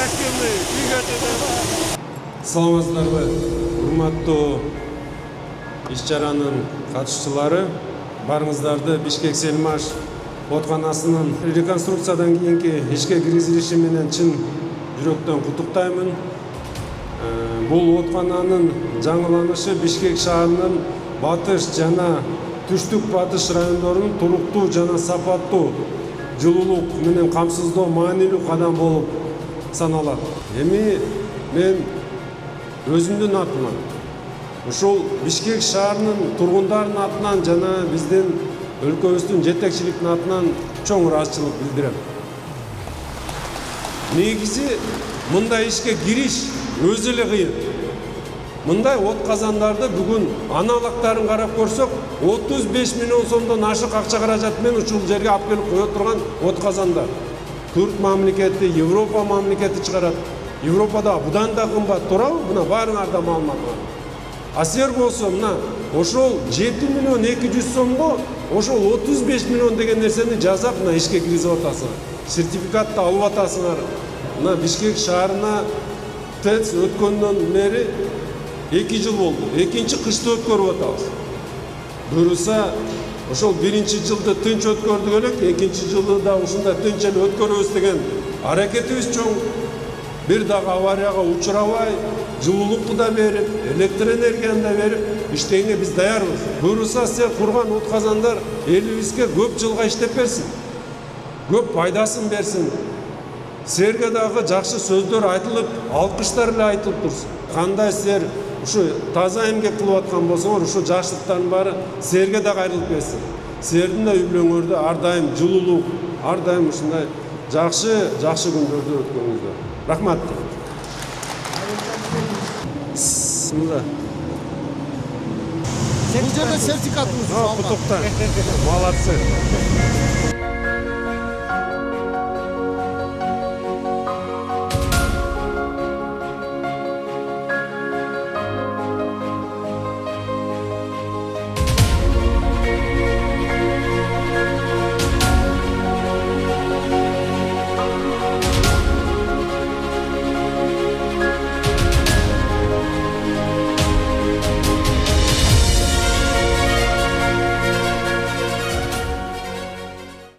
реактивный двигатель. Саламатсыздарбы, урматтуу иш-чаранын катышчылары. Барыңыздарды Бишкек Сельмаш отканасынын реконструкциядан кийинки ишке киргизилиши менен чын жүрөктөн куттуктаймын. Бул откананын жаңыланышы Бишкек шаарынын батыш жана түштүк батыш райондорунун туруктуу жана сапаттуу жылуулук менен камсыздоо маанилүү кадам болуп саналат. Эми мен өзүмдүн атыман, ушул Бишкек шаарынын тургундарынын атынан жана биздин өлкөбүздүн жетекчиликтин атынан чоң ыраазычылык билдирем. Негизи мындай ишке кириш өзү эле кыйын. Мындай от казандарды бүгүн аналогдарын карап көрсөк, 35 миллион сомдон ашык акча каражат менен ушул жерге алып келип кое турган от казандар. Түрк мамлекети, Европа мамлекети чыгарат. Европада будан да кымбат туурабы? Мына баарыңарда маалымат бар. А силер болсо мына ошол 7 миллион 200 сомго ошол 35 миллион деген нерсени жазап мына ишке киргизип атасыңар. Сертификатты алып атасыңар. Мына Бишкек шаарына ТЭЦ өткөндөн бери 2 жыл болду. Экинчи кышты өткөрүп атабыз. Буюрса, ошол биринчи жылды тынч өткөрдүк элек, экинчи жылды да ушундай тынч эле өткөрөбүз деген аракетибиз чоң. Бир дагы аварияга учурабай, жылуулукту да берип, электр энергияны да берип, иштегенге биз даярбыз. Буюрса, силер курган от казандар элибизге көп жылга иштеп берсин. Көп пайдасын берсин. Силерге дагы жакшы сөздөр айтылып, алкыштар эле айтылып турсун. Кандай силер ушу таза эмгек кылып аткан болсоңор, ушу жакшылыктардын баары силерге да кайрылып келсин. Силердин да үй бүлөңөрдө ар дайым жылуулук, ар дайым ушундай жакшы күндөрдү өткөрүңүздөр. Рахмат. Мында. Бул жерде сертификатыңыз бар. Куттуктайм. Молодцы.